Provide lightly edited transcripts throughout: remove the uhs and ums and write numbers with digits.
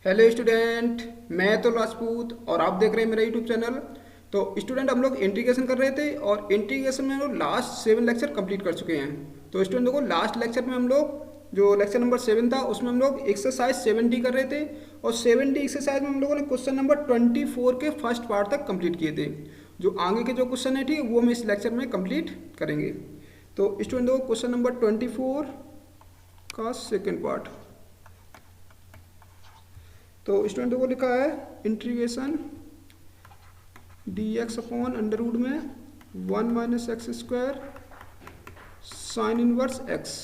Hello student, मैं तो राजपूत और आप देख रहे हैं मेरा यूट्यूब चैनल। तो स्टूडेंट, हम लोग इंटीग्रेशन कर रहे थे और इंटीग्रेशन में हम लोग लास्ट 7 लेक्चर कंप्लीट कर चुके हैं। तो स्टूडेंट देखो, लास्ट लेक्चर में हम लोग जो लेक्चर नंबर 7 था उसमें हम लोग एक्सरसाइज 70 कर रहे थे और 70 एक्सरसाइज में हम लोगों ने क्वेश्चन नंबर 24 के फर्स्ट पार्ट तक कंप्लीट किए थे। जो आगे के जो क्वेश्चन है ठीक है वो हम इस लेक्चर में कंप्लीट करेंगे। तो स्टूडेंट देखो, क्वेश्चन नंबर 24 का सेकेंड पार्ट। तो स्टूडेंट को लिखा है integration d x upon under root में 1 minus x square sine inverse x.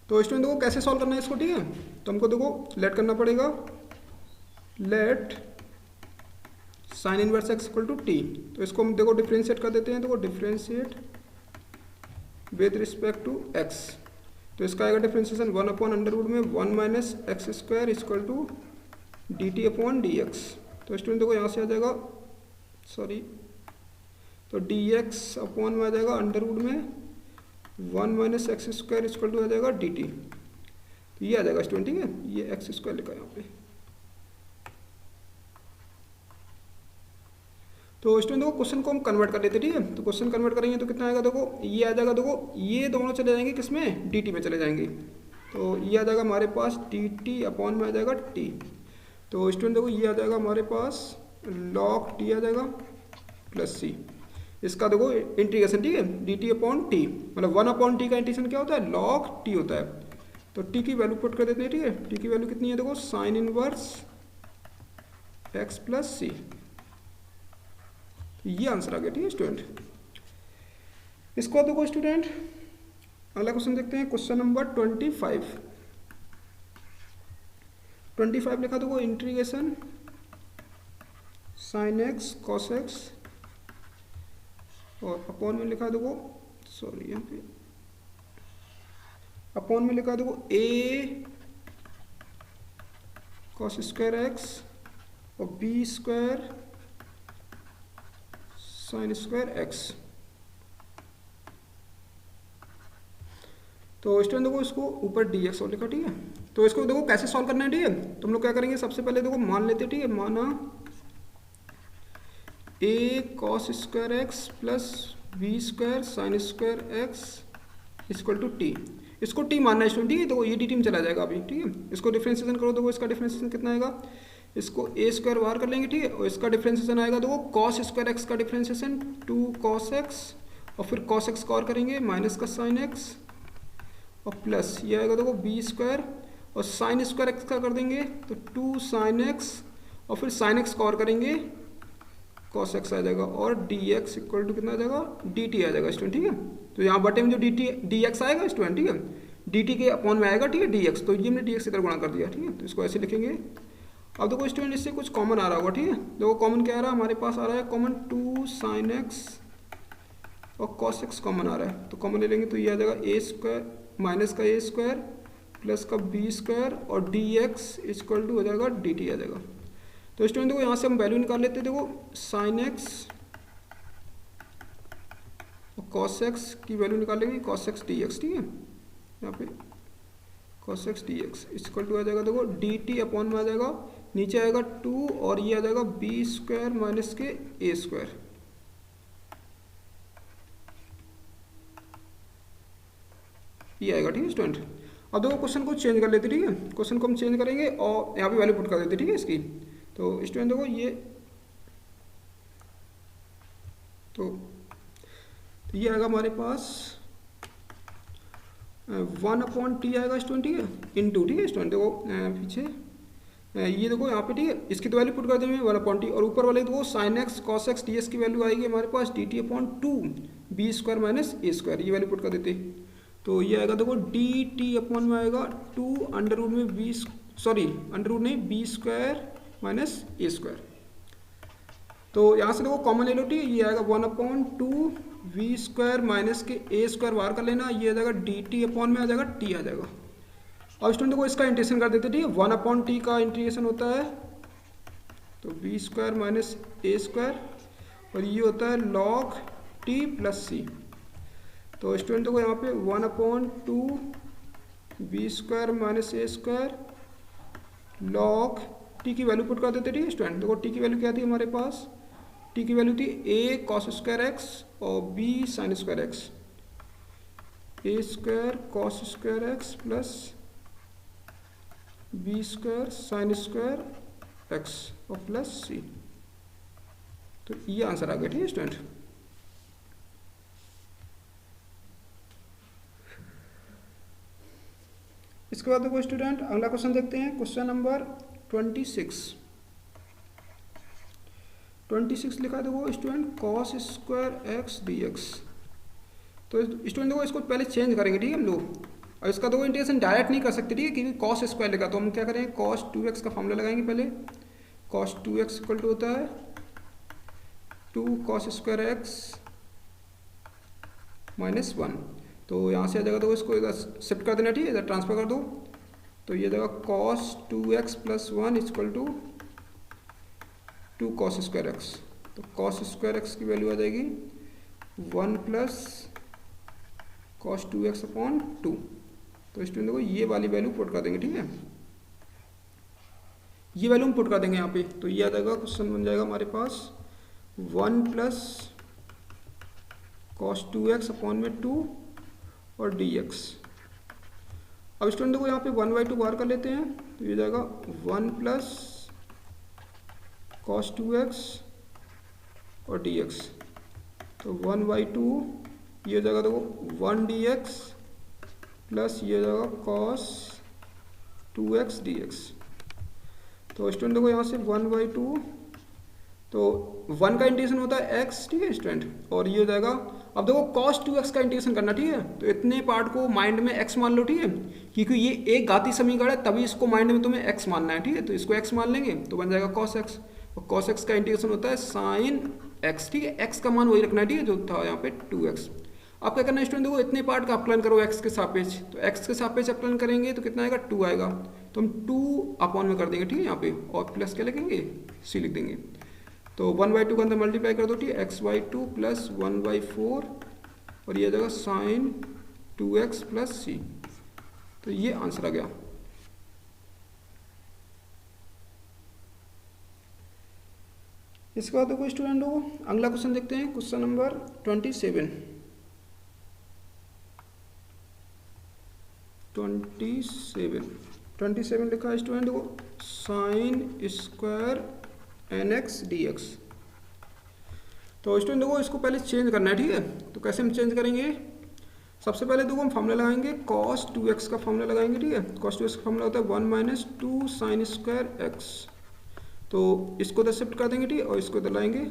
तो स्टूडेंट देखो कैसे सॉल्व करना है इसको, ठीक है। तो हमको देखो लेट करना पड़ेगा, let sine inverse x equal to t. तो इसको हम देखो डिफ्रेंशिएट कर देते हैं। देखो differentiate with respect to x. तो इसका आएगा डिफ्रेंशिएशन 1 अपॉन अंडर रूट में 1 minus x square equal to d t upon d x. तो स्टूडेंट देखो यहाँ से आ जाएगा, तो डी एक्स अपॉन में आ जाएगा अंडर रूट में 1 minus x square equal to आ जाएगा डी टी। तो ये आ जाएगा स्टूडेंट, ठीक है। ये एक्स स्क्वायर लिखा है यहाँ पे। तो स्टूडेंट देखो क्वेश्चन को हम कन्वर्ट कर लेते हैं, ठीक है। तो क्वेश्चन कन्वर्ट करेंगे तो कितना आएगा, देखो ये आ जाएगा, देखो ये दोनों चले जाएंगे किसमें, डी टी में चले जाएंगे। तो ये आ जाएगा हमारे पास डी टी अपॉन में आ जाएगा टी। तो स्टूडेंट देखो ये आ जाएगा हमारे पास लॉग टी आ जाएगा प्लस सी। इसका देखो इंटीग्रेशन, ठीक है, डी टी अपॉन टी, मतलब 1 अपॉन टी का इंटीग्रेशन क्या होता है, लॉग टी होता है। तो टी की वैल्यू पुट कर देते हैं, ठीक है। टी की वैल्यू कितनी है, देखो साइन इनवर्स एक्स प्लस सी। ये आंसर आ गया, ठीक है स्टूडेंट। इसको देखो स्टूडेंट अगला क्वेश्चन देखते हैं, क्वेश्चन नंबर 25 लिखा, देखो integration sine x cos x और अपॉन में लिखा देखो, यहाँ पे अपॉन में लिखा देखो ए कॉस स्क्वायर एक्स और b square sine square x. तो स्टूडेंट देखो इसको ऊपर डी एक्स और लिखा, ठीक है। तो इसको देखो कैसे सॉल्व करना है, ठीक है। तो हम लोग क्या करेंगे, सबसे पहले देखो मान लेते हैं, ठीक है। माना a cos square x plus b square sine square x equal to t. इसको टी मानना है स्टूडेंट, ठीक है। तो ये डी टी में चला जाएगा अभी, ठीक है। इसको डिफ्रेंशिएशन करो, देखो इसका डिफ्रेंशिएशन कितना आएगा, इसको ए स्क्वायर बाहर कर लेंगे, ठीक है। और इसका डिफ्रेंशिएशन आएगा, देखो कॉस स्क्वायर एक्स का डिफ्रेंशिएशन 2 कॉस एक्स और फिर कॉस एक्स का और करेंगे माइनस का साइन एक्स और प्लस ये आएगा देखो बी स्क्वायर और साइन स्क्वायर एक्स का कर देंगे तो 2 साइन एक्स और फिर साइन एक्स का और करेंगे कॉस एक्स आ जाएगा और डी एक्स इक्वल टू कितना आ जाएगा, डी टी आ जाएगा स्टूडेंट, ठीक है। तो यहाँ बटे में जो डी एक्स आएगा स्टूडेंट, ठीक है, डी टी के अपॉन में आएगा, ठीक है, डी एक्स। तो ये हमने डी एक्स की तरह गुणा कर दिया, ठीक है। तो इसको ऐसे लिखेंगे। अब देखो स्टूडेंट इससे कुछ कॉमन आ रहा होगा, ठीक है। देखो कॉमन क्या आ रहा है हमारे पास, आ रहा है कॉमन 2 साइन एक्स और कॉस एक्स कॉमन आ रहा है। तो कॉमन ले लेंगे तो ये आ जाएगा ए स्क्वायर माइनस का ए स्क्वायर प्लस का बी स्क्वायर और डी एक्स इक्वल टू हो जाएगा डी टी आ जाएगा। तो स्टूडेंट देखो यहाँ से हम वैल्यू निकाल लेते हैं। देखो साइन एक्स और कॉस एक्स की वैल्यू निकाल लेंगे, कॉस एक्स डी एक्स, ठीक है। यहाँ पे cos x d x equal to आ जाएगा, देखो डी टी अपॉन में आ जाएगा, नीचे आएगा 2 और ये आ जाएगा बी स्क्वायर माइनस के ए स्क्वायर। ये आएगा, ठीक है स्टूडेंट। अब देखो क्वेश्चन को चेंज कर लेते, ठीक है। क्वेश्चन को हम चेंज करेंगे और यहाँ पे वैल्यू पुट कर देते, ठीक है इसकी। तो स्टूडेंट देखो ये तो ये आएगा हमारे पास 1 अपॉन टी आएगा स्टूडेंट, ठीक है, इनटू, ठीक है स्टूडेंट। देखो पीछे ये देखो यहाँ पे, ठीक है, इसकी तो वैल्यू पुट कर देंगे 1 अपॉन टी और ऊपर वाले देखो sine x cos x d x की वैल्यू आएगी हमारे पास d t upon 2 b square minus a square. ये वैल्यू पुट कर देते। तो ये आएगा देखो डी टी अपॉन में आएगा 2 अंडर रूट में बी अंडर रूट नहीं B square minus a square. तो यहाँ से देखो कॉमन ले लो, ठीक है। ये आएगा 1 अपॉन 2 वी स्क्वायर माइनस के ए स्क्वायर बाहर कर लेना, ये आ जाएगा डी टी अपॉन में आ जाएगा टी आ जाएगा। अब स्टूडेंट देखो इसका इंटीग्रेशन कर देते, ठीक है। 1 अपॉन टी का इंटीग्रेशन होता है तो v square minus a square और ये होता है लॉग टी प्लस सी। तो स्टूडेंट देखो यहाँ पे 1 upon 2 b square minus a square log T की वैल्यू पुट कर देते, ठीक है स्टूडेंट। देखो टी की वैल्यू क्या थी हमारे पास, टी की वैल्यू थी ए कॉस स्क्वायर एक्स और b sine square x, a square cos square x plus b square sine square x और प्लस सी। तो ये आंसर आ गया, ठीक है स्टूडेंट। इसके बाद देखो स्टूडेंट अगला क्वेश्चन देखते हैं, क्वेश्चन नंबर 26 लिखा है देखो student cos square x d x. तो स्टूडेंट देखो इसको पहले चेंज करेंगे, ठीक है हम लोग। और इसका देखो इंटीग्रेशन डायरेक्ट नहीं कर सकते, ठीक है, क्योंकि कॉस स्क्वायर लिखा, तो हम क्या करेंगे कॉस 2x का फॉर्मूला लगाएंगे पहले। कॉस 2x इक्वल टू होता है 2 कॉस स्क्वायर एक्स माइनस 1। तो यहाँ से आ जाएगा, तो इसको इधर शिफ्ट कर देना, ठीक है, इधर ट्रांसफर कर दो। तो ये जाएगा cos 2x plus 1 equal to 2 cos square x. तो कॉस स्क्वायर एक्स की वैल्यू आ जाएगी 1 प्लस कॉस 2x अपॉन 2। तो स्टूडेंट देखो ये वाली वैल्यू पुट कर देंगे, ठीक है, ये वैल्यू हम पुट कर देंगे यहाँ पे। तो ये आ जाएगा, क्वेश्चन बन जाएगा हमारे पास 1 प्लस कॉस 2x अपॉन में 2 और dx। अब स्टूडेंट देखो यहाँ पे 1/2 बाहर कर लेते हैं, तो ये जाएगा 1 प्लस कॉस 2x और dx। तो 1/2 ये हो जाएगा देखो 1 dx प्लस ये हो जाएगा कॉस 2x dx। तो स्टूडेंट देखो यहाँ से 1/2, तो 1 का इंटीग्रेशन होता है x, ठीक है स्टूडेंट, और ये हो जाएगा। अब देखो cos 2x का इंटीग्रेशन करना, ठीक है, तो इतने पार्ट को माइंड में x मान लो, ठीक है, क्योंकि ये एक घातीय समीकरण है तभी इसको माइंड में तुम्हें x मानना है, ठीक है। तो इसको x मान लेंगे तो बन जाएगा cos x, और cos x का इंटीग्रेशन होता है sin x, ठीक है, x का मान वही रखना है, ठीक है, जो था यहाँ पे 2x। अब क्या करना है स्टूडेंट, देखो इतने पार्ट का अपलाइन करो x के सापेक्ष, तो x के सापेक्ष अपलाइन करेंगे तो कितना आएगा 2 आएगा, तो हम 2 अपॉन में कर देंगे, ठीक है, यहाँ पे, और प्लस क्या लिखेंगे c लिख देंगे। तो 1/2 के अंदर मल्टीप्लाई कर दो, ठीक है, x/2 प्लस 1/4 और ये आ जाएगा साइन 2x प्लस सी। तो ये आंसर आ गया। इसके बाद देखो स्टूडेंट हो अगला क्वेश्चन देखते हैं, क्वेश्चन नंबर 27 लिखा है स्टूडेंट देखो साइन स्क्वायर nx dx। तो स्टूडेंट देखो इसको पहले चेंज करना है, ठीक है, तो कैसे हम चेंज करेंगे। सबसे पहले देखो हम फॉर्मूला लगाएंगे cos 2x का फॉर्मूला लगाएंगे, ठीक है। cos 2x का फॉर्मूला होता है 1 माइनस 2 साइन स्क्वायर एक्स। तो इसको इधर शिफ्ट कर देंगे, ठीक है, और इसको इधर लाएंगे,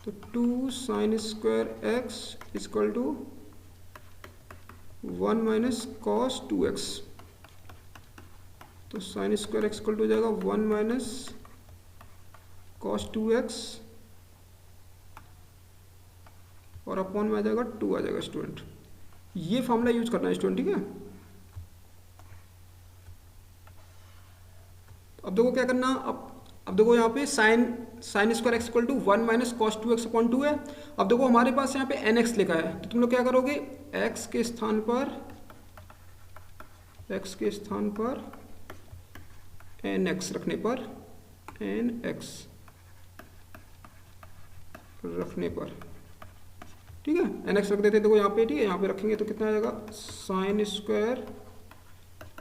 तो 2 sine square x equal to 1 minus cos 2x। तो sine square x equal to हो जाएगा 1 माइनस cos 2x और अपॉन में आ जाएगा 2 आ जाएगा स्टूडेंट। ये फॉर्मूला यूज करना है स्टूडेंट, ठीक है। अब देखो क्या करना, अब देखो यहाँ पे sine square x equal to 1 minus cos 2x upon 2 है। अब देखो हमारे पास यहाँ पे nx लिखा है, तो तुम लोग क्या करोगे, x के स्थान पर nx रखने पर ठीक है, nx रख देते देखो यहाँ पे, ठीक है, यहाँ पे रखेंगे तो कितना आ जाएगा sine square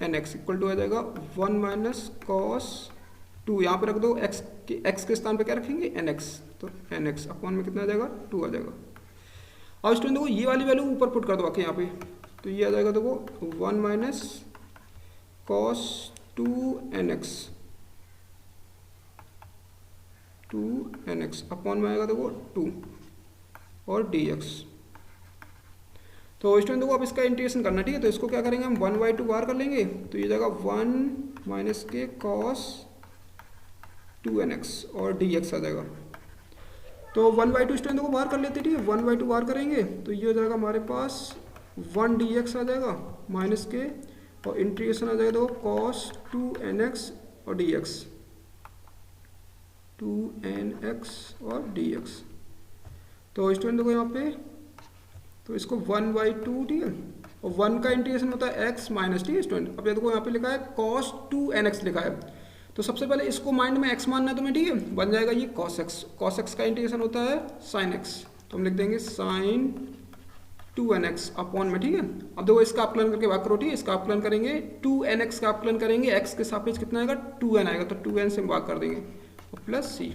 nx equal to आ जाएगा 1 माइनस कॉस 2, यहाँ पे रख दो x के स्थान पे क्या रखेंगे nx, तो nx अपॉन में कितना आ जाएगा 2 आ जाएगा। अब स्टूडेंट देखो ये वाली वैल्यू ऊपर पुट कर दो आके यहाँ पे, तो ये आ जाएगा देखो 1 माइनस कॉस 2nx अपॉन में आएगा देखो 2 और dx। तो स्टूडेंट देखो अब इसका इंटीग्रेशन करना, ठीक है, तो इसको क्या करेंगे हम 1/2 बाहर कर लेंगे, तो ये जाएगा 1 माइनस के कॉस 2nx और dx आ जाएगा। तो 1/2 स्टूडेंट देखो बाहर कर लेते, ठीक है, 1/2 बाहर करेंगे तो ये हो जाएगा हमारे पास 1 dx आ जाएगा माइनस के, और इंटीग्रेशन आ जाएगा देखो कॉस 2nx और dx, 2nx और dx। तो स्टूडेंट देखो यहाँ पे, तो इसको 1/2, ठीक है, और 1 का इंटीग्रेशन होता है x माइनस, ठीक है स्टूडेंट। अब ये देखो यहाँ पे लिखा है cos 2nx लिखा है, तो सबसे पहले इसको माइंड में x मानना है तुम्हें, ठीक है, बन जाएगा ये cos x। cos x का इंटीग्रेशन होता है sin x, तो हम लिख देंगे sin 2nx अपॉन में, ठीक है। अब देखो इसका अपलन करके भाग करो, ठीक है, इसका अपलन करेंगे 2nx का अपलन करेंगे, x के सापेक्ष कितना आएगा 2n आएगा, तो 2n से भाग कर देंगे और प्लस c।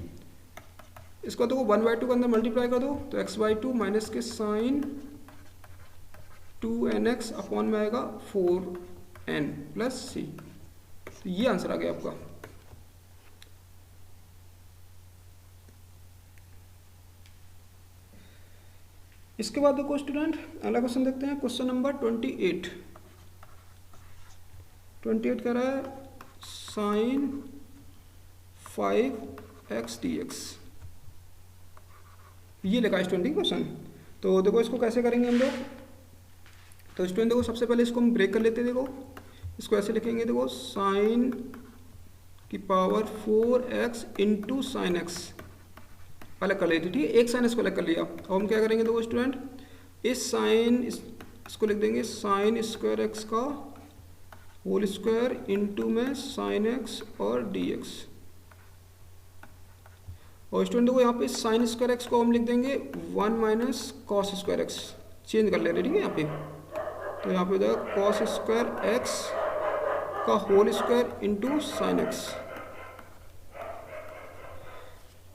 इसको देखो 1/2 के अंदर मल्टीप्लाई कर दो तो x/2 माइनस के sin 2nx अपॉन में आएगा 4n प्लस c। तो ये आंसर आ गया आपका। इसके बाद देखो स्टूडेंट अगला क्वेश्चन देखते हैं, क्वेश्चन नंबर 28 कह रहा है sin 5x dx, ये लिखा है स्टूडेंट क्वेश्चन। तो देखो इसको कैसे करेंगे हम लोग, तो स्टूडेंट देखो सबसे पहले इसको हम ब्रेक कर लेते हैं। देखो इसको ऐसे लिखेंगे, देखो sin की power 4x into sine x अलग कर लेते, ठीक है, एक साइन इसको अलग कर लिया। अब हम क्या करेंगे देखो स्टूडेंट, इस साइन इसको लिख देंगे साइन स्क्वायर एक्स का होल स्क्वायर इंटू में साइन एक्स और डी एक्स। और स्टूडेंट देखो यहाँ पे साइन स्क्वायर एक्स को हम लिख देंगे 1 minus cos square x, change कर ले रहे, ठीक है यहाँ पे। तो यहाँ पे हो जाएगा कॉस स्क्वायर एक्स का whole square into sine x.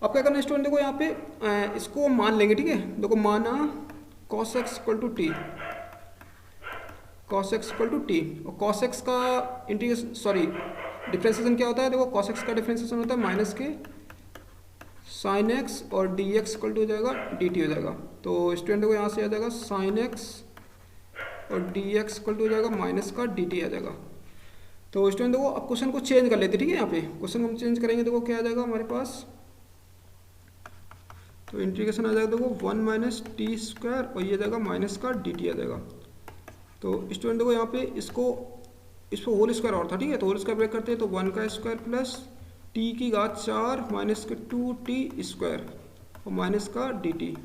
अब क्या करना है स्टूडेंट, देखो यहाँ पे इसको मान लेंगे, ठीक है। देखो माना cos x equal to t, cos x equal to t, और cos x का इंटीग्रेशन सॉरी डिफ्रेंसिएशन क्या होता है, देखो cos x का डिफ्रेंसिएशन होता है माइनस के sin x और dx इक्वल टू हो जाएगा dt हो जाएगा। तो स्टूडेंट देखो यहाँ से आ जाएगा sin x और dx इक्वल टू हो जाएगा माइनस का dt आ जाएगा। तो स्टूडेंट देखो अब क्वेश्चन को चेंज कर लेते, ठीक है। यहाँ पे क्वेश्चन हम चेंज करेंगे, देखो क्या आ जाएगा हमारे पास, तो इंटीग्रेशन आ जाएगा देखो 1 माइनस टी स्क्वायर और ये जाएगा माइनस का डी टी आ जाएगा। तो स्टूडेंट देखो यहाँ पे इसको होल स्क्वायर और था, ठीक है, तो होल स्क्वायर ब्रेक करते हैं तो 1 का स्क्वायर प्लस टी की घात 4 माइनस के 2t स्क्वायर और माइनस का डी टी।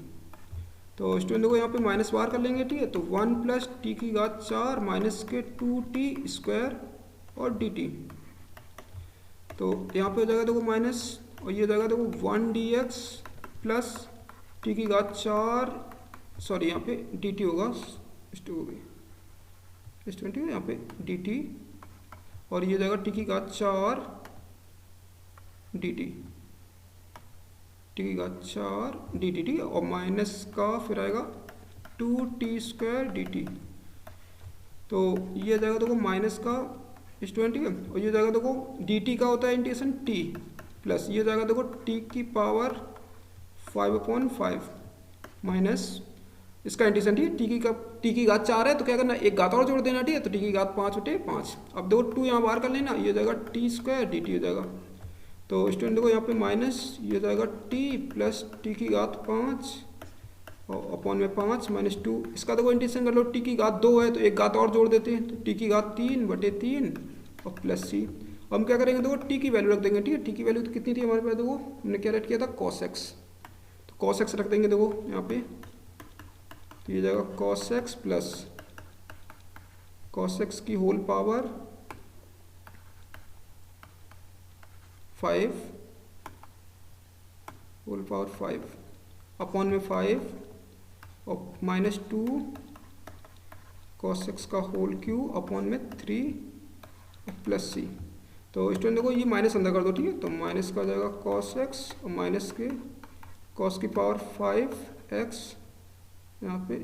तो स्टूडेंट देखो यहाँ पे माइनस बाहर कर लेंगे, ठीक है, तो 1 प्लस टी की घात 4 माइनस के 2t स्क्वायर और डी टी। तो यहाँ पे हो जाएगा देखो माइनस और ये जाएगा देखो 1 dx प्लस टी की घात 4 सॉरी यहाँ पे डी टी होगा, स्टूडेंट यहाँ पे डी टी और ये जाएगा टी की घात 4 डी टी, टी की घात 4 डी टी, ठीक है, और माइनस का फिर आएगा 2t स्क्वायर डी टी। तो ये जाएगा देखो माइनस का स्टूडेंट, ठीक है, और ये जाएगा देखो डी टी का होता है इंटीग्रेशन t प्लस ये जाएगा देखो t की पावर 5/5 माइनस इसका इंटीग्रेशन, ठीक है, टी की घात 4 है तो क्या करना, एक घात और जोड़ देना, ठीक है, तो टी की घात 5/5। अब देखो 2 यहाँ बाहर कर लेना, ये जाएगा टी स्क्वायर डी टी हो जाएगा। तो स्टूडेंट देखो यहाँ पे माइनस ये जाएगा टी प्लस टी की घात 5 और अपॉन में 5 माइनस 2, इसका देखो इंटीग्रेशन कर लो, टी की घात 2 है तो एक घात और जोड़ देते हैं, तो टी की घात 3/3 और प्लस सी। अब हम क्या करेंगे, देखो टी की वैल्यू रख देंगे, ठीक है, टी की वैल्यू तो कितनी थी हमारे पास, देखो हमने क्या रेट किया था cos x, तो cos x रख देंगे देखो यहाँ पे, तो ये जाएगा cos x plus cos x की whole power 5 whole power 5 upon में 5 और माइनस 2 cos x का होल क्यू अपॉन में 3 प्लस सी। तो स्टूडेंट देखो ये माइनस अंदर कर दो, ठीक है, तो माइनस का जाएगा cos x और माइनस के cos की पावर 5x यहाँ पे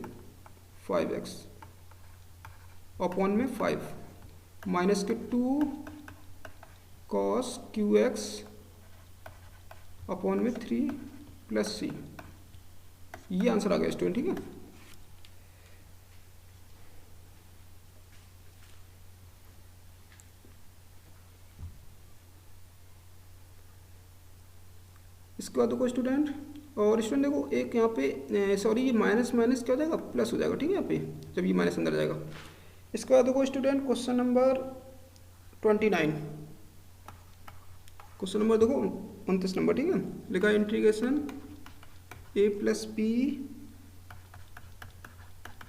5x अपॉन में 5 माइनस के 2 cos qx अपॉन में 3 प्लस सी। ये आंसर आ गया स्टूडेंट, ठीक है। इसके बाद देखो स्टूडेंट, और स्टूडेंट देखो एक यहाँ पे सॉरी ये माइनस माइनस क्या हो जाएगा, प्लस हो जाएगा, ठीक है, यहाँ पे जब ये माइनस अंदर जाएगा। इसके बाद देखो student question number 29, question number देखो 29 नंबर, ठीक है, लिखा integration a plus P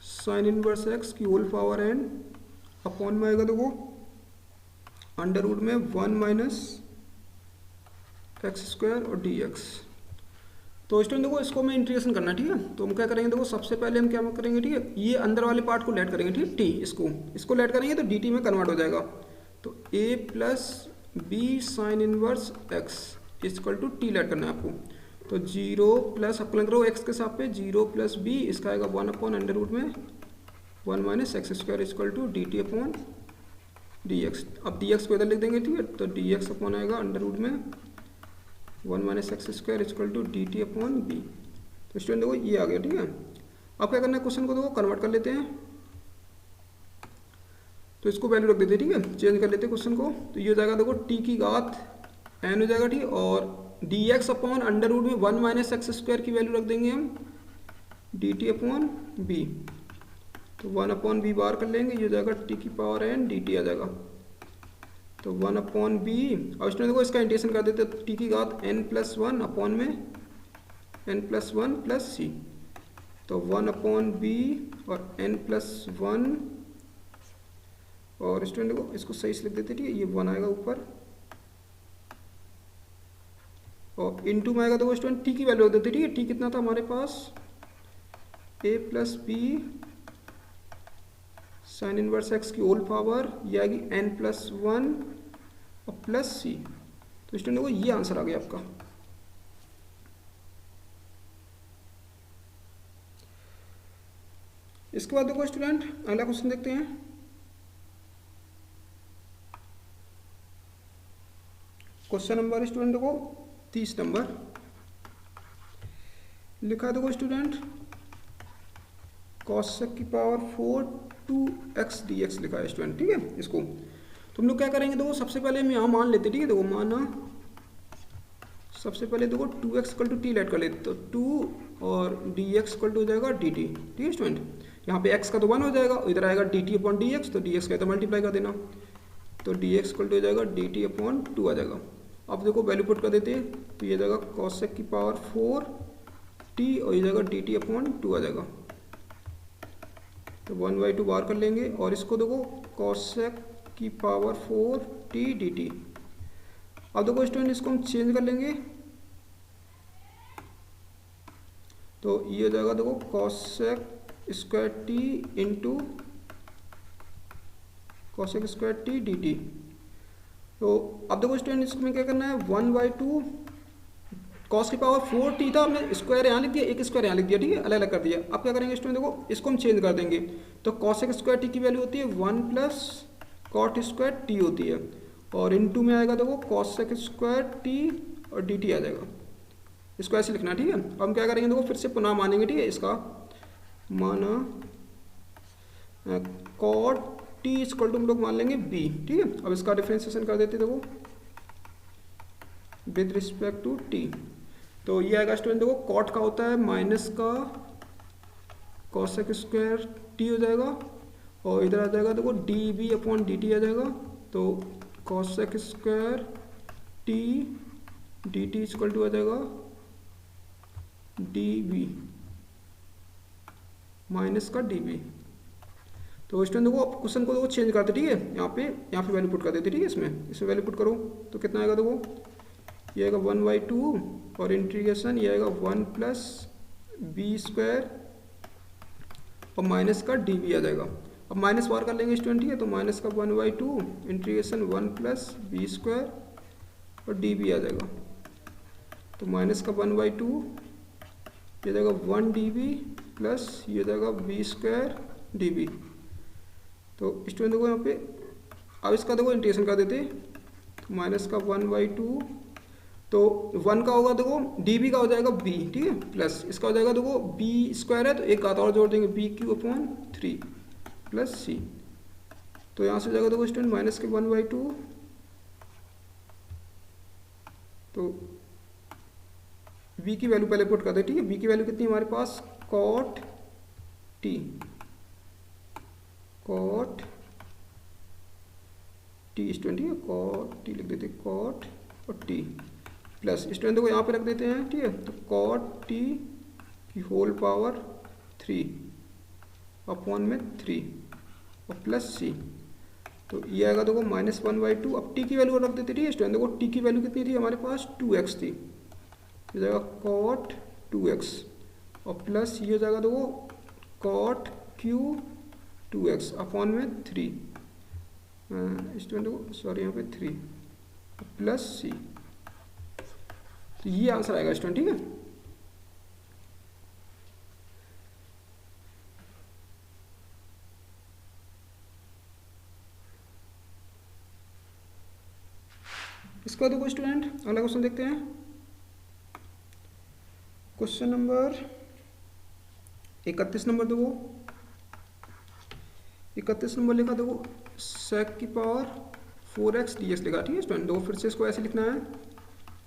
sign inverse x की होल पावर n अपॉन में आएगा देखो अंडर रूट में 1 माइनस एक्स स्क्वायर और डी एक्स। तो स्टूडेंट देखो इसको हमें इंटीग्रेशन करना है, ठीक है। तो हम क्या करेंगे, देखो सबसे पहले हम क्या करेंगे, ठीक है, ये अंदर वाले पार्ट को लेट करेंगे, ठीक है, टी इसको लेट करेंगे तो डी टी में कन्वर्ट हो जाएगा। तो a plus b sine inverse x equal to t let करना है आपको। तो 0 प्लस आपको लग रहा हो एक्स के साथ पे 0 प्लस बी, इसका आएगा 1/अंडर रूट में 1 minus x square equal to d t upon d x. अब डी एक्स को इधर लिख देंगे, ठीक है। तो डी एक्स अपॉन आएगा अंडर रूट में 1 minus x square equal to d t upon b. तो स्टूडेंट देखो ये आ गया, ठीक है। अब क्या करना है, क्वेश्चन को देखो कन्वर्ट कर लेते हैं। तो इसको वैल्यू रख देते हैं, ठीक है, चेंज कर लेते हैं क्वेश्चन को। तो ये हो जाएगा देखो टी की घात एन हो जाएगा, ठीक है, और d x upon under root में 1 माइनस एक्स स्क्वायर की वैल्यू रख देंगे हम डी टी अपॉन बी। तो 1/b बार कर लेंगे, ये हो जाएगा टी की पावर एन डी टी आ जाएगा। तो 1/b, और इसमें देखो इसका इंटीग्रेशन कर देते हैं, टी की घात n+1 अपॉन में n+1 प्लस सी। तो 1/b और n+1, और स्टूडेंट देखो इसको सही से लिख देते, ठीक है, ये 1 आएगा ऊपर और इनटू में आएगा। देखो स्टूडेंट टी की वैल्यू रख देते, ठीक है, टी कितना था हमारे पास, a plus b sine inverse x की होल पावर, ये आएगी n+1 और प्लस सी। तो स्टूडेंट देखो ये आंसर आ गया आपका। इसके बाद देखो स्टूडेंट अगला क्वेश्चन देखते हैं। क्वेश्चन नंबर स्टूडेंट देखो 30 नंबर लिखा है, देखो स्टूडेंट कॉसेक की पावर 4 2x dx लिखा है स्टूडेंट, ठीक है। इसको तो हम लोग क्या करेंगे, देखो सबसे पहले हम यहाँ मान लेते, ठीक है। देखो माना सबसे पहले देखो 2x equal to t late कर लेते, तो 2 और dx इक्वल टू हो जाएगा dt, ठीक है स्टूडेंट। यहाँ पे x का तो 1 हो जाएगा, इधर आएगा dt अपॉन dx, तो dx का तो मल्टीप्लाई कर देना, तो dx इक्वल टू हो जाएगा dt अपॉन 2 आ जाएगा। अब देखो वैल्यू पुट कर देते हैं, तो ये जाएगा कॉसेक की पावर 4 t और ये जाएगा dt अपॉन 2 आ जाएगा। तो 1/2 बार कर लेंगे, और इसको देखो कॉसेक की पावर 4 t dt। अब देखो स्टूडेंट इसको हम चेंज कर लेंगे, तो ये हो जाएगा देखो cosec square T into cosec square t d T. तो अब देखो स्टूडेंट इसको में क्या करना है, 1/2 कॉस की पावर 4t था, हमने स्क्वायर यहाँ लिख दिया, एक स्क्वायर यहाँ लिख दिया, ठीक है, अलग अलग कर दिया। अब क्या करेंगे स्टूडेंट देखो इसको हम चेंज कर देंगे, तो कॉसेक स्क्वायर टी की वैल्यू होती है 1 प्लस कॉट स्क्वायर टी होती है, और इनटू में आएगा देखो कॉसेक स्क्वायर टी और डी टी आ जाएगा। इसको ऐसे लिखना, ठीक है। अब हम क्या करेंगे देखो फिर से पुनः मानेंगे, ठीक है, इसका माना कॉट टी इक्वल टू हम लोग मान लेंगे बी, ठीक है। अब इसका डिफरेंशिएशन कर देते देखो विद रिस्पेक्ट टू टी। तो ये आएगा स्टूडेंट देखो कॉट का होता है माइनस का कॉसेक स्क्वायर टी हो जाएगा, और इधर आ जाएगा देखो d b upon d t आ जाएगा। तो cosec square t d t equal to आ जाएगा डी बी माइनस का डी बी। तो स्टूडेंट देखो क्वेश्चन को देखो चेंज करते, ठीक है, यहाँ पे वैल्यू पुट कर देते, ठीक है, इसमें वैल्यू पुट करो तो कितना आएगा देखो, ये आएगा 1/2 और इंटीग्रेशन ये आएगा 1 प्लस बी स्क्वायर और माइनस का डी बी आ जाएगा। अब माइनस बार कर लेंगे स्टूडेंट, ठीक है, तो माइनस का 1/2 इंटीग्रेशन 1 प्लस बी स्क्वायर और डी बी आ जाएगा। तो माइनस का 1/2 ये जाएगा 1 डी बी प्लस ये जाएगा बी स्क्वायर डी बी। तो स्टूडेंट देखो यहाँ पे अब इसका देखो इंटीग्रेशन कर देते, तो माइनस का 1/2, तो 1 का होगा देखो डी बी का हो जाएगा b, ठीक है, प्लस इसका हो जाएगा देखो बी स्क्वायर है तो एक घात और जोड़ देंगे b³ अपॉन 3 प्लस सी। तो यहाँ से हो जाएगा देखो स्टूडेंट माइनस के 1/2, तो b की वैल्यू पहले पुट कर दे, ठीक है। b की वैल्यू कितनी हमारे पास कॉट टी स्टूडेंट, ठीक है, कॉट टी लिख देते, कॉट और टी प्लस स्टूडेंट देखो यहाँ पे रख देते हैं, ठीक है, तो कॉट टी की होल पावर 3 अपॉन में 3 और प्लस सी। तो ये आएगा देखो -1/2। अब टी की वैल्यू रख देते ठीक है स्टूडेंट। देखो टी की वैल्यू कितनी थी हमारे पास 2x थी, ये जाएगा cot 2x और प्लस ये जाएगा देखो cot q 2x अपॉन में 3 स्टूडेंट देखो सॉरी यहाँ पे 3 प्लस c। तो ये आंसर आएगा स्टूडेंट ठीक है। इसका देखो स्टूडेंट अगला क्वेश्चन देखते हैं। क्वेश्चन नंबर 31 नंबर देखो, 31 नंबर लिखा देखो sec की पावर 4x dx लिखा ठीक है स्टूडेंट। देखो फिर से इसको ऐसे लिखना है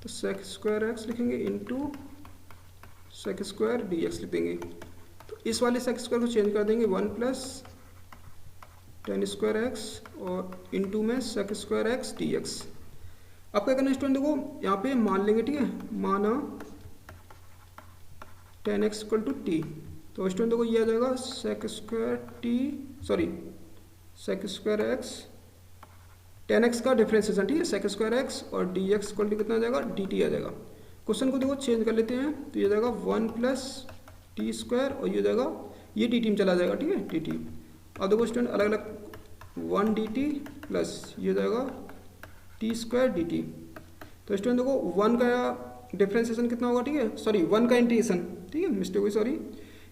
तो sec स्क्वायर x लिखेंगे इंटू sec स्क्वायर dx लिख देंगे। तो इस वाले sec स्क्वायर को चेंज कर देंगे 1 प्लस tan स्क्वायर x और इंटू में sec स्क्वायर x dx। अब क्या करना है स्टूडेंट देखो यहाँ पे मान लेंगे ठीक है, माना tan x equal to t. तो स्टूडेंट देखो ये आ जाएगा sec square t sorry sec square x tan x का डिफरेंशिएशन ठीक है sec स्क्वायर x और dx इक्वल टू कितना आ जाएगा dt आ जाएगा। क्वेश्चन को देखो चेंज कर लेते हैं तो ये जाएगा 1 प्लस टी स्क्वायर और ये जाएगा ये dt में चला जाएगा ठीक है dt। अब देखो स्टूडेंट अलग अलग 1 dt प्लस ये जाएगा टी स्क्वायर डी टी। तो स्टूडेंट देखो 1 का डिफरेंशिएशन कितना होगा ठीक है सॉरी 1 का इंटीग्रेशन ठीक है मिस्टेक हुई सॉरी,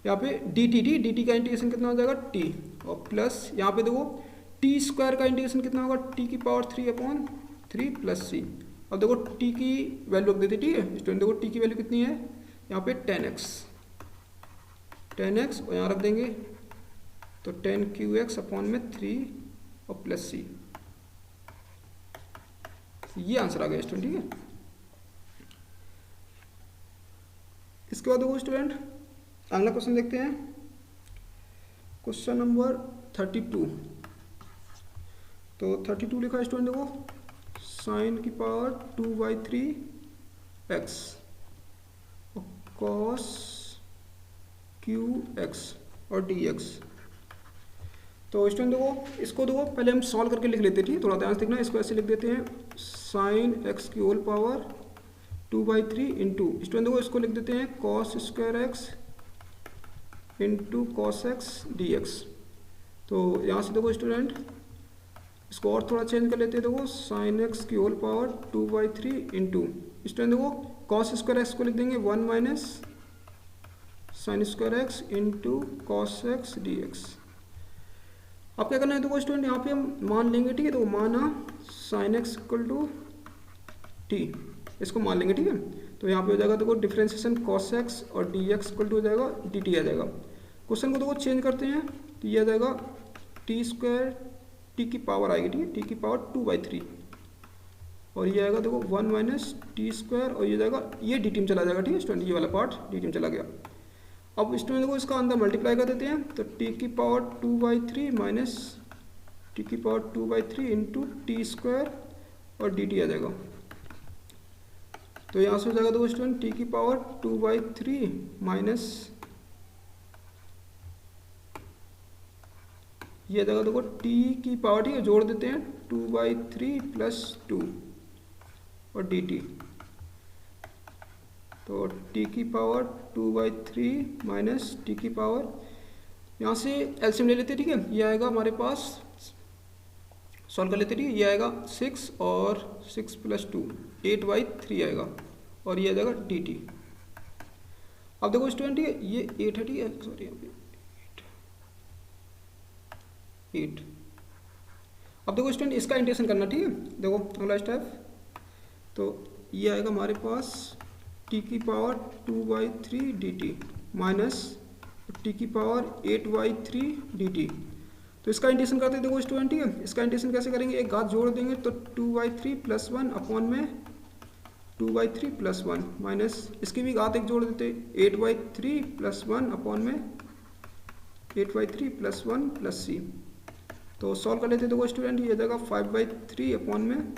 यहाँ पे डी टी का इंटीग्रेशन कितना हो जाएगा टी और प्लस यहाँ पे देखो टी स्क्वायर का इंटीग्रेशन कितना होगा टी की पावर 3/3 प्लस सी। अब देखो टी की वैल्यू रख देते ठीक है स्टूडेंट। देखो टी की वैल्यू कितनी है यहाँ पे tan x और यहाँ रख देंगे तो tan qx अपॉन में 3 और प्लस सी। ये आंसर आ गया स्टूडेंट ठीक है। इसके बाद देखो स्टूडेंट अगला क्वेश्चन देखते हैं। Question number 32। तो 32 लिखा है स्टूडेंट देखो साइन की पावर 2/3x और cos qx और dx। तो स्टूडेंट देखो इसको देखो पहले हम सॉल्व करके लिख लेते हैं, थोड़ा ध्यान से देखना। इसको ऐसे लिख देते हैं साइन x की होल पावर 2/3 इंटू स्टूडेंट देखो इसको लिख देते हैं cos square x into cos x dx। तो यहाँ से देखो स्टूडेंट इसको और थोड़ा चेंज कर लेते हैं। देखो साइन x की होल पावर 2/3 इंटू स्टूडेंट देखो cos स्क्वायर x को लिख देंगे 1 minus sine square x into cos x dx। अब क्या करना है देखो स्टूडेंट यहाँ पे हम मान लेंगे ठीक है। तो माना sine x equal to t, इसको मान लेंगे ठीक है। तो यहाँ पे हो जाएगा देखो डिफरेंशिएशन cos x और dx इक्वल टू हो जाएगा dt आ जाएगा। क्वेश्चन को देखो चेंज करते हैं तो ये आ जाएगा टी स्क्वायर टी की पावर आएगी ठीक है टी की पावर 2/3 और ये आएगा देखो 1 माइनस टी स्क्वायर और ये जाएगा ये dt में चला जाएगा ठीक है स्टूडेंट। ये वाला पार्ट dt में चला गया। अब स्टूडेंट को इसका अंदर मल्टीप्लाई कर देते हैं तो टी की पावर 2/3 माइनस टी की पावर 2/3 इंटू टी स्क्वायर और dt आ जाएगा। तो यहाँ से हो जाएगा देखो स्टूडेंट टी की पावर 2/3 माइनस ये आ जाएगा देखो टी की पावर ठीक है जोड़ देते हैं 2/3 प्लस 2 और dt। तो t की पावर 2/3 माइनस टी की पावर यहाँ से एलसीएम ले लेते हैं ठीक है। ये आएगा हमारे पास सॉल्व कर लेते हैं ठीक है। ये आएगा 6 और 6 प्लस 2 8/3 आएगा और ये आ जाएगा dt। अब देखो स्टूडेंट ठीक है ये 8 है ठीक है सॉरी यहाँ पे 8। अब देखो स्टूडेंट इसका इंटीग्रेशन करना ठीक है। देखो अगला स्टेप तो ये आएगा हमारे पास टी की पावर 2/3 dt माइनस टी की पावर 8/3 dt। तो इसका इंटीग्रेशन करते हैं देखो स्टूडेंट ठीक है। इसका इंटीग्रेशन कैसे करेंगे एक घात जोड़ देंगे तो 2/3 प्लस 1 अपॉन में 2/3 प्लस 1 माइनस इसकी भी घात एक जोड़ देते 8/3 प्लस 1 अपॉन में 8/3 प्लस 1 प्लस सी। तो सॉल्व कर लेते देखो स्टूडेंट ये आ जाएगा 5/3 अपॉन में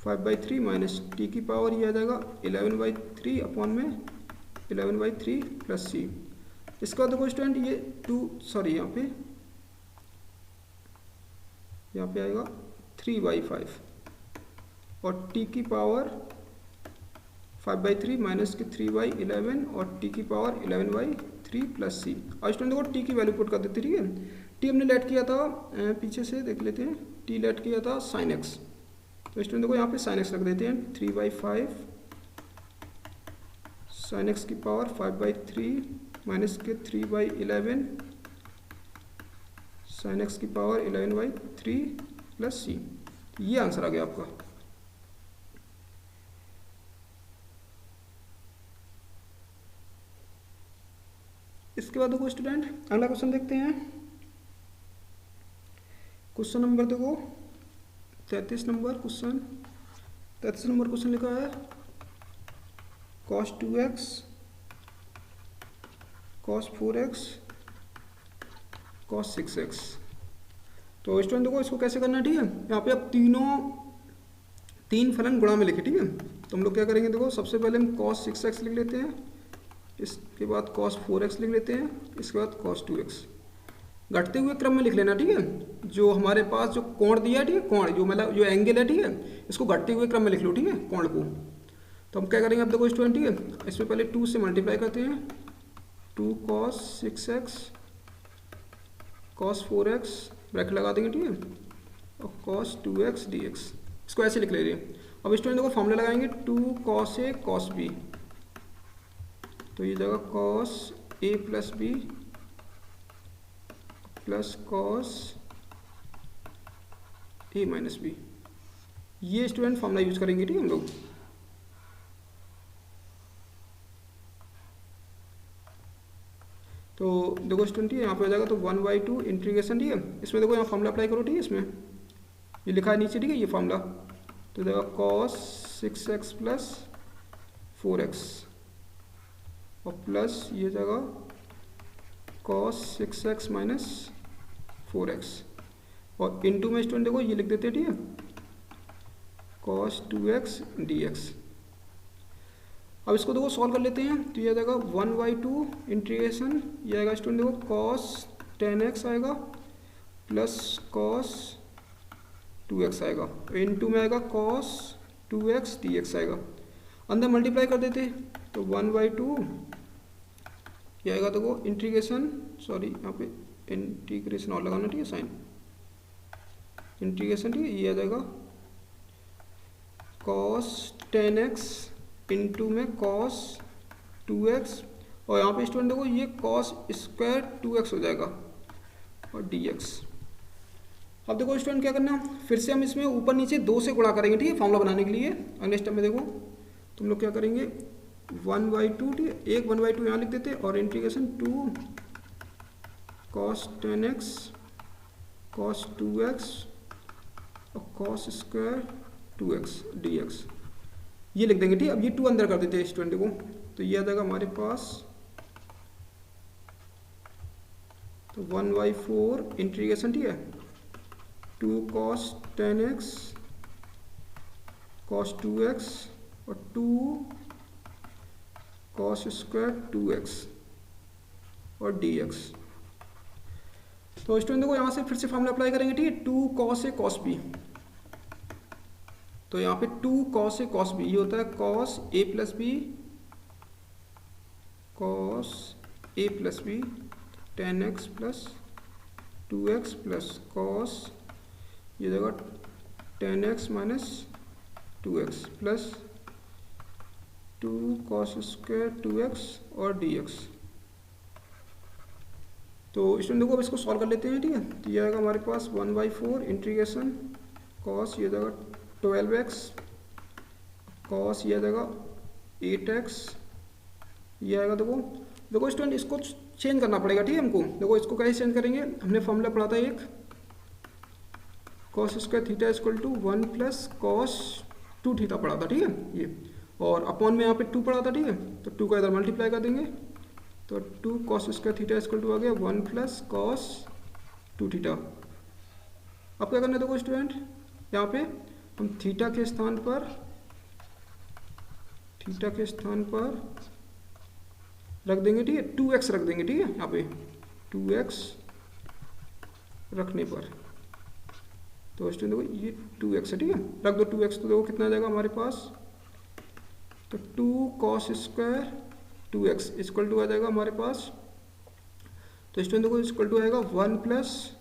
5/3 माइनस टी की पावर ये आ जाएगा 11/3 अपॉन में 11/3 प्लस सी। इसका देखो स्टूडेंट ये 2 सॉरी यहाँ पे यहाँ पे आएगा 3/5 और t की पावर 5/3 माइनस के 3/11 और t की पावर 11/3 प्लस c। और स्टूडेंट देखो t की वैल्यू पुट कर देते, ठीक है। t हमने लेट किया था, पीछे से देख लेते हैं, t लेट किया था sin x, तो स्टूडेंट देखो यहाँ पे sin x रख देते हैं 3/5 sin x की पावर 5/3 माइनस के 3/11 sin x की पावर 11/3 प्लस c। ये आंसर आ गया आपका। इसके बाद देखो स्टूडेंट अगला क्वेश्चन देखते हैं। क्वेश्चन नंबर देखो 33 नंबर क्वेश्चन। 33 नंबर क्वेश्चन लिखा है cos 2x cos 4x cos 6x। तो स्टूडेंट देखो इसको कैसे करना है, ठीक है। यहाँ पे आप तीन फलन गुणा में लिखे, ठीक है। तो हम लोग क्या करेंगे, देखो सबसे पहले हम cos 6x लिख लेते हैं, इसके बाद cos 4x लिख लेते हैं, इसके बाद cos 2x। घटते हुए क्रम में लिख लेना, ठीक है। जो हमारे पास जो कोण दिया है, ठीक है, कोण जो मतलब जो एंगल है, ठीक है, इसको घटते हुए क्रम में लिख लो, ठीक है, कोण को। तो हम क्या करेंगे अब देखो स्टूडेंट, ठीक है, इसमें पहले 2 से मल्टीप्लाई करते हैं, 2 cos 6x cos 4x bracket लगा देंगे, ठीक है, और cos 2x dx। इसको ऐसे लिख ले रहे हैं। अब स्टूडेंट देखो फॉर्मूला लगाएंगे 2 cos a cos b, तो ये जगह cos a plus b plus cos a minus b, ये स्टूडेंट फॉर्मूला यूज करेंगे, ठीक है हम लोग। तो देखो स्टूडेंट यहाँ पे हो जाएगा तो 1/2 इंटीग्रेशन, ठीक है। इसमें देखो यहाँ फॉर्मूला अप्लाई करो, ठीक है, इसमें ये लिखा है नीचे, ठीक है, ये फॉर्मूला। तो देखो cos 6x प्लस 4x और प्लस ये जगह cos 6x माइनस 4x और इनटू में स्टूडेंट देखो ये लिख देते हैं, ठीक है, cos 2x dx। अब इसको देखो सॉल्व कर लेते हैं, तो ये आ जाएगा 1/2 इंटीग्रेशन, ये आएगा स्टूडेंट देखो cos 10x आएगा प्लस cos 2x आएगा, इनटू में आएगा cos 2x dx आएगा। अंदर मल्टीप्लाई कर देते, तो 1/2 ये आएगा देखो इंटीग्रेशन, सॉरी यहाँ पे इंटीग्रेशन और लगाना, ठीक है, साइन इंटीग्रेशन, ठीक है, ये आ जाएगा cos 10x इंटू में cos 2x और यहाँ पे स्टूडेंट देखो ये cos स्क्वायर 2x हो जाएगा और dx। अब देखो स्टूडेंट क्या करना, फिर से हम इसमें ऊपर नीचे 2 से गुणा करेंगे, ठीक है, फॉर्मूला बनाने के लिए। अगले स्टेप में देखो तुम लोग क्या करेंगे 1/2, ठीक है, एक 1/2 यहाँ लिख देते और integration 2 cos 10x cos 2x और cos स्क्वायर 2x dx, ये लिख देंगे, ठीक है। अब ये 2 अंदर कर देते हैं स्टूडेंट को, तो ये आ जाएगा हमारे पास तो 1/4 इंटीग्रेशन, ठीक है, 2 cos 10x cos 2x और 2 cos स्क्वायर 2x और dx। तो स्टूडेंट देखो यहाँ से फिर से फॉर्मूला अप्लाई करेंगे, ठीक है, 2 cos a cos b, तो यहाँ पे 2 cos a cos b ये होता है cos a plus b cos a plus b 10x plus 2x plus cos ये जगह 10x minus 2x plus 2 cos square 2x और dx। तो स्टूडेंट देखो अब इसको सॉल्व कर लेते हैं, ठीक है। तो ये आएगा हमारे पास 1/4 इंटीग्रेशन cos ये जगह 12x cos ये आएगा 8x, ये आएगा देखो स्टूडेंट इसको चेंज करना पड़ेगा, ठीक है हमको। देखो इसको कैसे चेंज करेंगे, हमने फॉर्मूला पढ़ा था एक cos square theta equal to 1 plus cos 2 theta पढ़ा था, ठीक है ये, और अपॉन में यहाँ पे 2 पढ़ा था, ठीक है। तो 2 का इधर मल्टीप्लाई कर देंगे, तो 2 cos square theta equal to आ गया 1 प्लस cos 2 थीटा। अब क्या करना है देखो स्टूडेंट, यहाँ पे हम थीटा के स्थान पर रख देंगे, ठीक है, 2x रख देंगे, ठीक है, यहाँ पे 2x रखने पर तो स्टूडेंट देखो ये 2x है, ठीक है, रख दो 2x, तो देखो कितना आ जाएगा हमारे पास, तो 2 cos square 2x equal to आ जाएगा हमारे पास, तो स्टूडेंट देखो इक्वल टू आएगा 1 प्लस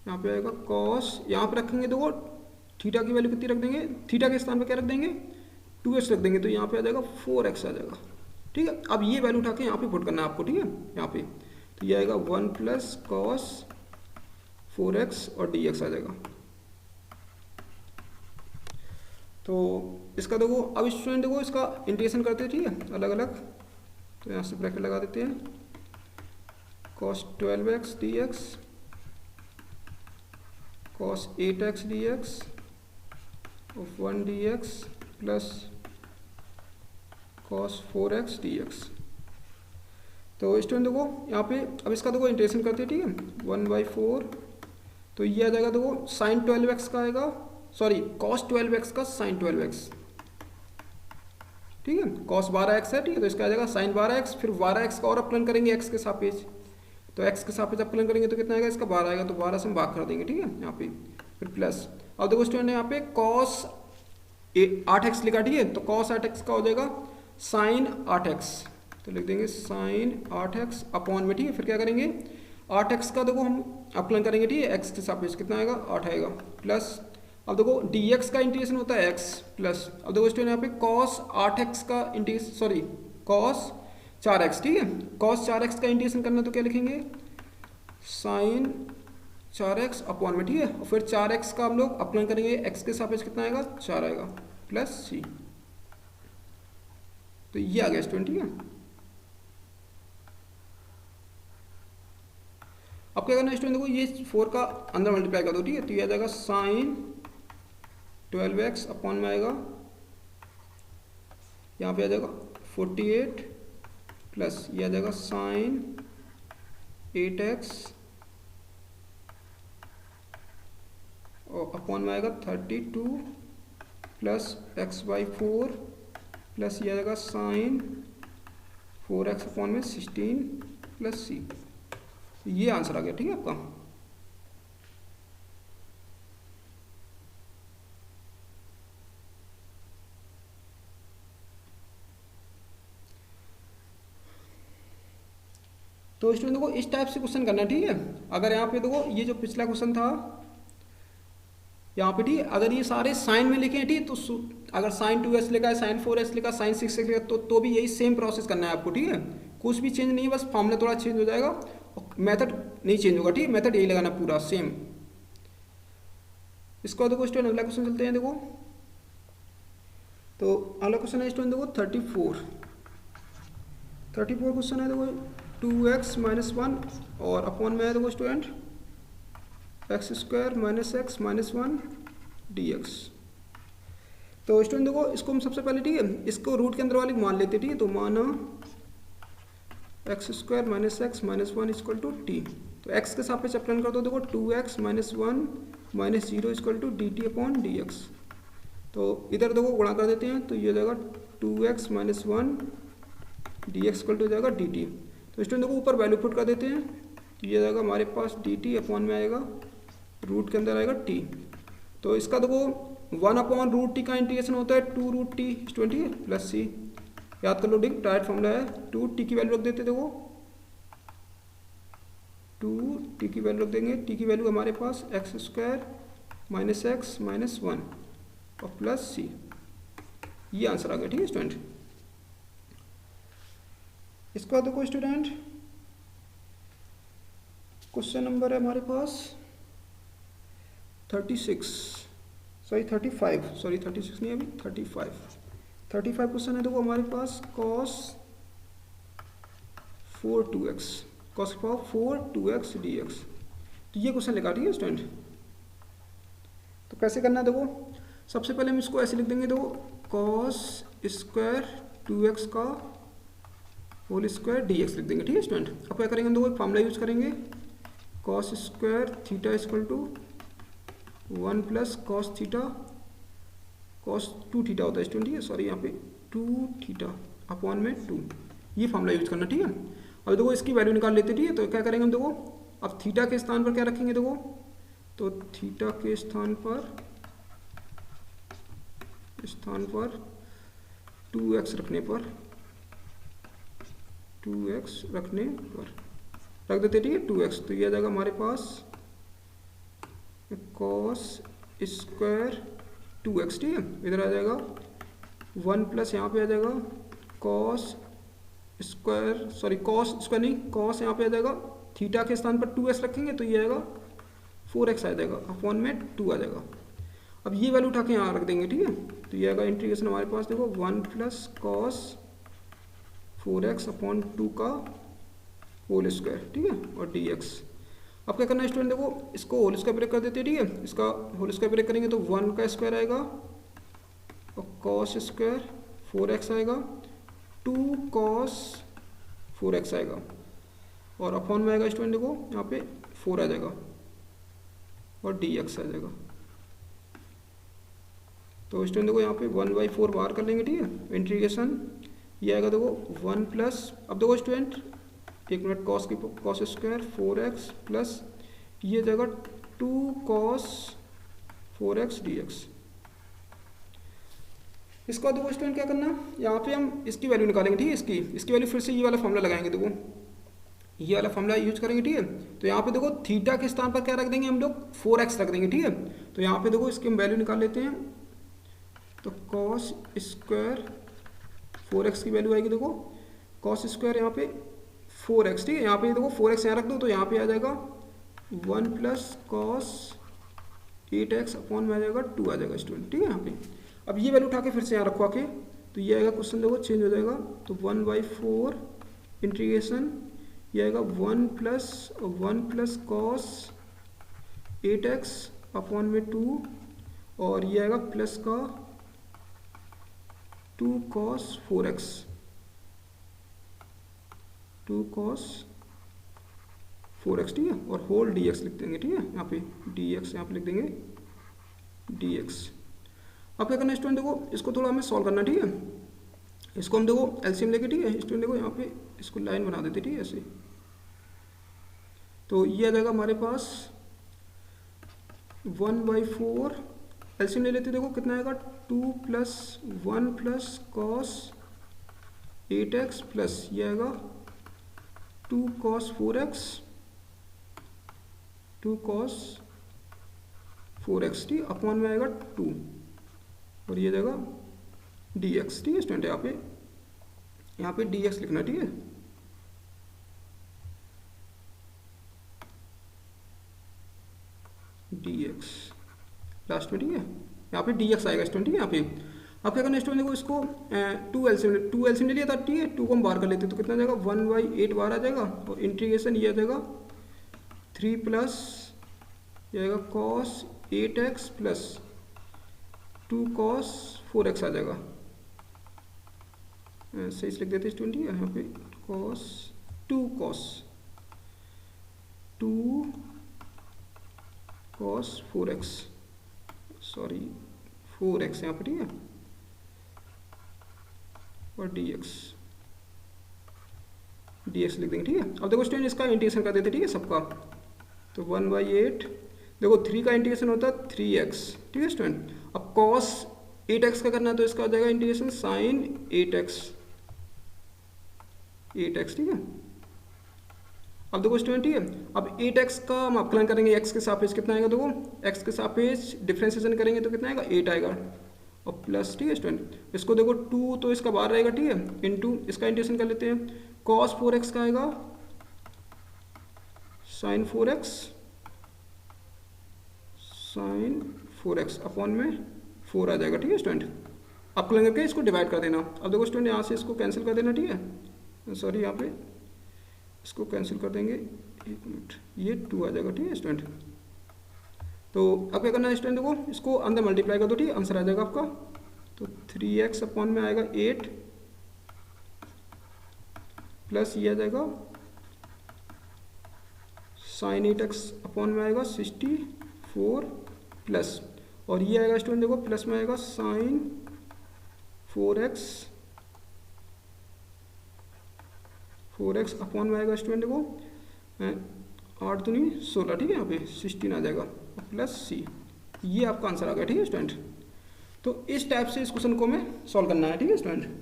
यहाँ पे आएगा cos, यहाँ पे रखेंगे देखो थीटा की वैल्यू कितनी रख देंगे, थीटा के स्थान पर क्या रख देंगे 2x रख देंगे, तो यहाँ पे आ जाएगा 4x आ जाएगा, ठीक है। अब ये वैल्यू उठा के यहाँ पे पुट करना है आपको, ठीक है, यहाँ पे तो ये आएगा 1 प्लस cos 4x और dx आ जाएगा। तो इसका देखो अब स्टूडेंट देखो इसका इंटीग्रेशन करते हैं, ठीक है, अलग अलग, तो यहाँ से ब्रैकेट लगा देते हैं, cos 12x dx cos 8x dx of 1 dx plus cos 4x dx। तो स्टूडेंट देखो यहाँ पे अब इसका देखो इंटीग्रेशन करते हैं, ठीक है, 1/4, तो ये आ जाएगा देखो sin 12x का आएगा, सॉरी cos 12x का sin 12x, ठीक है, cos 12x है, ठीक है, तो इसका आ जाएगा sin 12x, फिर 12x का और अपलन करेंगे x के सापेक्ष, तो x के सापेक्ष अपलन करेंगे तो कितना आएगा, इसका 12 आएगा, तो 12 से हम भाग कर देंगे, ठीक है, यहाँ पे फिर प्लस। अब देखो स्टूडेंट यहाँ पे cos 8x लिखा, ठीक है, तो cos 8x का हो जाएगा sin 8x, तो लिख देंगे sin 8x अपॉन में, ठीक है, फिर क्या करेंगे 8x का देखो हम अपलन करेंगे, ठीक है, x के सापेक्ष कितना आएगा 8 आएगा, प्लस अब देखो dx का इंटीग्रेशन होता है x प्लस, अब देखो स्टूडेंट यहाँ पे cos 8x का इंटीग्रेशन, सॉरी cos 4x, ठीक है, cos 4x का इंटीग्रेशन करना तो क्या लिखेंगे sin 4x अपॉन में, ठीक है, और फिर 4x का हम लोग अपलन करेंगे x के सापेक्ष कितना आएगा 4 आएगा प्लस c, तो ये आ गया स्टूडेंट, ठीक है। अब क्या करना है स्टूडेंट, देखो ये 4 का अंदर मल्टीप्लाई कर दो, ठीक है, तो ये आ जाएगा sin 12x अपॉन में आएगा, यहाँ पे आ जाएगा 48 प्लस ये आ जाएगा sin 8x और अपॉन में आएगा 32 प्लस x/4 प्लस ये आ जाएगा sin 4x अपॉन में 16 प्लस c, ये आंसर आ गया, ठीक है आपका। तो स्टूडेंट देखो इस टाइप से क्वेश्चन करना, ठीक है, अगर यहाँ पे देखो ये जो पिछला क्वेश्चन था यहाँ पे, ठीक है, अगर ये सारे साइन में लिखे हैं, ठीक, तो अगर sin 2x लिखा है, sin 4x लिखा, sin 6x लिखा, तो भी यही सेम प्रोसेस करना है आपको, ठीक है, कुछ भी चेंज नहीं है, बस फॉर्मूला थोड़ा चेंज हो जाएगा, मेथड नहीं चेंज होगा, ठीक है, मेथड यही लगाना पूरा सेम। इसको देखो स्टूडेंट अगला क्वेश्चन चलते हैं, देखो तो अगला क्वेश्चन है स्टूडेंट देखो 34 क्वेश्चन है, देखो 2x - 1 और अपॉन में है देखो स्टूडेंट x² - x - 1 dx। तो स्टूडेंट देखो इसको हम सबसे पहले, ठीक है, इसको रूट के अंदर वाली मान लेते हैं, ठीक है, तो माना x² - x - 1 = t, तो x के सापेक्ष अपलन कर दो, देखो 2x - 1 - 0 = dt अपॉन dx, तो इधर देखो गुणा कर देते हैं, तो ये हो जाएगा 2x - 1 dx = हो जाएगा dt। तो स्टूडेंट देखो ऊपर वैल्यू पुट कर देते हैं, तो ये जाएगा हमारे पास dt अपॉन में आएगा रूट के अंदर आएगा t, तो इसका देखो 1/√t का इंटीग्रेशन होता है 2√t स्टूडेंट, ठीक है, प्लस c, याद कर लो, डायरेक्ट फॉर्मूला है, 2t की वैल्यू रख देते, देखो 2t की वैल्यू रख देंगे, t की वैल्यू हमारे पास x² - x - 1 और प्लस c, ये आंसर आ गया, ठीक है स्टूडेंट। इसका देखो स्टूडेंट क्वेश्चन नंबर है हमारे पास 35 नहीं है अभी, 35 क्वेश्चन है, देखो हमारे पास cos 4 2x dx, तो ये क्वेश्चन लिखा, ठीक है स्टूडेंट। तो कैसे करना है, देखो सबसे पहले हम इसको ऐसे लिख देंगे, देखो cos स्क्वायर 2x का होल स्क्वायर dx लिख देंगे, ठीक है स्टूडेंट। अब क्या करेंगे, देखो एक फॉर्मूला यूज करेंगे, cos square theta = 1 plus cos theta, cos 2 theta होता है स्टूडेंट, ठीक है, सॉरी यहाँ पे 2 थीटा अपॉन में 2, ये फॉर्मूला यूज करना, ठीक है। अब देखो इसकी वैल्यू निकाल लेते, ठीक है, तो क्या करेंगे हम, देखो अब थीटा के स्थान पर क्या रखेंगे, देखो तो थीटा के स्थान पर 2x रखने पर रख देते, ठीक है 2x। तो ये आ जाएगा हमारे पास cos स्क्वायर 2x, ठीक है। इधर आ जाएगा 1 प्लस यहाँ पे आ जाएगा cos स्क्वायर नहीं, cos यहाँ पे आ जाएगा, थीटा के स्थान पर 2x रखेंगे तो ये आएगा 4x आ जाएगा, अपॉन में 2 आ जाएगा। अब ये वैल्यू उठा के यहाँ रख देंगे, ठीक है। तो ये आएगा इंटीग्रेशन हमारे पास देखो 1 प्लस cos 4x अपॉन 2 का होल स्क्वायर, ठीक है, और dx। अब क्या करना है स्टूडेंट, देखो इसको होल स्क्वायर ब्रेक कर देते हैं, ठीक है। इसका होल स्क्वायर ब्रेक करेंगे तो 1 का स्क्वायर आएगा और cos स्क्वायर 4x आएगा, 2 cos 4x आएगा, और अपॉन में आएगा स्टूडेंट देखो यहाँ पे 4 आ जाएगा और dx आ जाएगा। तो स्टूडेंट देखो यहाँ पे 1/4 बाहर कर लेंगे, ठीक है। इंटीग्रेशन ये आएगा देखो 1 प्लस, अब देखो स्टूडेंट एक minute, cos square 4x plus ये जाएगा 2 cos 4x dx। इसका देखो स्टूडेंट क्या करना, यहाँ पे हम इसकी वैल्यू निकालेंगे, ठीक है। इसकी वैल्यू फिर से ये वाला फॉर्मूला लगाएंगे, देखो ये वाला फॉर्मूला यूज करेंगे, ठीक है। तो यहाँ पे देखो थीटा के स्थान पर क्या रख देंगे हम लोग, 4x रख देंगे, ठीक है। तो यहाँ पे देखो इसकी हम वैल्यू निकाल लेते हैं। तो cos स्क्वायर 4x की वैल्यू आएगी देखो, cos स्क्वायर यहाँ पे 4x, ठीक है। यहाँ पे देखो 4x यहाँ रख दो तो यहाँ पे आ जाएगा 1 प्लस cos 8x अपॉन में आ जाएगा 2 आ जाएगा स्टूडेंट, ठीक है। यहाँ पे अब ये वैल्यू उठा के फिर से यहाँ रखवा के, तो ये आएगा क्वेश्चन देखो चेंज हो जाएगा, तो 1/4 इंटीग्रेशन ये आएगा 1 प्लस cos 8x अपॉन में 2, और ये आएगा प्लस का 2 cos 4x, 2 cos 4x, ठीक है, और होल dx लिख देंगे, ठीक है। यहाँ पे dx यहाँ पे लिख देंगे dx। अब क्या करना है स्टूडेंट, देखो इसको थोड़ा हमें सॉल्व करना, ठीक है। इसको हम देखो एलसीएम लेके, ठीक है स्टूडेंट, देखो यहाँ पे इसको लाइन बना देते, ठीक है ऐसे। तो ये आ जाएगा हमारे पास 1/4, एलसीएम ले लेते, देखो कितना आएगा 2 plus 1 plus cos 8x plus ये आएगा 2 cos 4x, 2 cos 4x, ठीक, अपॉन में आएगा 2, और ये जाएगा dx, ठीक है स्टूडेंट। यहाँ पे dx लिखना, ठीक है। dx लास्ट में, ठीक है, यहाँ पे dx आएगा स्टूडेंट, ठीक है। यहाँ पे अब क्या करना है स्टूडेंट, देखो इसको 2 एलसीएम ले लिया था, ठीक है। 2 को हम बाहर कर लेते हैं तो कितना जाएगा 1/8 बाहर आ जाएगा, और इंटीग्रेशन ये आ जाएगा 3 प्लस ये आएगा cos 8x plus 2 cos 4x आ जाएगा, सही लिख देते हैं स्टूडेंट, ठीक है। यहाँ पे2 cos 4x, सॉरी 4x यहाँ पे, ठीक है, और dx लिख देंगे, ठीक है। अब देखो स्टूडेंट इसका इंटीग्रेशन कर देते, ठीक है सबका। तो 1/8 देखो 3 का इंटीग्रेशन होता है 3x, ठीक है स्टूडेंट। अब cos 8x का करना है तो इसका आ जाएगा इंटीग्रेशन sin 8x, ठीक है। अब देखो स्टूडेंट, ठीक है, अब 8x का हम अवकलन करेंगे x के सापेक्ष, कितना आएगा देखो, x के सापेक्ष डिफरेंशिएशन करेंगे तो कितना आएगा 8 आएगा, और प्लस, ठीक है स्टूडेंट। इसको देखो 2 तो इसका बाहर रहेगा, ठीक है, इनटू इसका इंटीग्रेशन कर लेते हैं, cos 4x का आएगा sin 4x अपॉन में 4 आ जाएगा, ठीक है स्टूडेंट। अवकलन करके इसको डिवाइड कर देना। अब देखो स्टूडेंट यहाँ से इसको कैंसिल कर देना, ठीक है, सॉरी यहाँ पे इसको कैंसिल कर देंगे, एक मिनट, ये 2 आ जाएगा, ठीक है स्टूडेंट। तो अब क्या करना है स्टूडेंट, देखो इसको अंदर मल्टीप्लाई कर दो, ठीक है, आंसर आ जाएगा आपका। तो 3x अपॉन में आएगा 8 प्लस ये आ जाएगा sin 8x अपॉन में आएगा 64 प्लस, और ये आएगा स्टूडेंट देखो प्लस में आएगा sin 4x अपॉन में आएगा स्टूडेंट देखो 8 दूनी 16, ठीक है, यहाँ पे 16 आ जाएगा। प्लस सी, ये आपका आंसर आ गया। ठीक है स्टूडेंट, तो इस टाइप से इस क्वेश्चन को हमें सॉल्व करना है। ठीक है स्टूडेंट,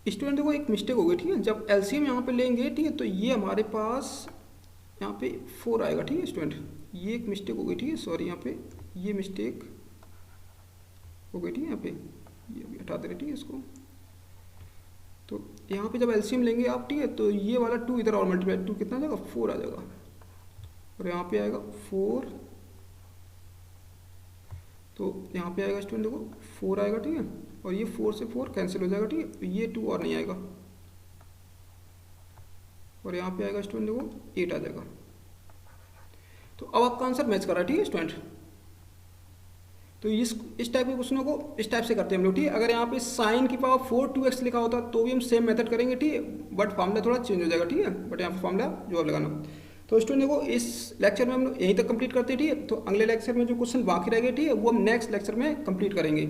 स्टूडेंट देखो एक मिस्टेक हो गई। ठीक है, जब एलसीएम यहाँ पे लेंगे, ठीक है, तो ये हमारे पास यहाँ पे 4 आएगा। ठीक है स्टूडेंट, ये एक मिस्टेक हो गई। ठीक है, सॉरी, यहाँ पे ये मिस्टेक हो गई। ठीक है, यहाँ पे ये अभी हटा दे रहे। ठीक है इसको, तो यहाँ पे जब एलसीएम लेंगे आप, ठीक है, तो ये वाला 2 इधर और मल्टीप्लाई 2 कितना आ जाएगा, 4 आ जाएगा, और यहाँ पे आएगा 4, तो यहाँ पे आएगा स्टूडेंट देखो 4 आएगा। ठीक है, और ये 4 से 4 कैंसिल हो जाएगा। ठीक है, तो ये 2 और नहीं आएगा, और यहाँ पे आएगा स्टूडेंट देखो 8 आ जाएगा। तो अब आपका आंसर मैच कर रहा है। ठीक है स्टूडेंट, तो इस टाइप के क्वेश्चनों को इस टाइप से करते हैं हम लोग। ठीक है, अगर यहाँ पे साइन की पावर 4 2x लिखा होता तो भी हम सेम मेथड करेंगे। ठीक है, बट फॉर्मूला थोड़ा चेंज हो जाएगा। ठीक है, बट यहाँ पे फॉर्मूला जो लगाना। तो स्टूडेंट देखो इस लेक्चर में हम लोग यहीं तक कंप्लीट करते हैं। ठीक है, तो अगले लेक्चर में जो क्वेश्चन बाकी रह गए, ठीक है, वो हम नेक्स्ट लेक्चर में कंप्लीट करेंगे।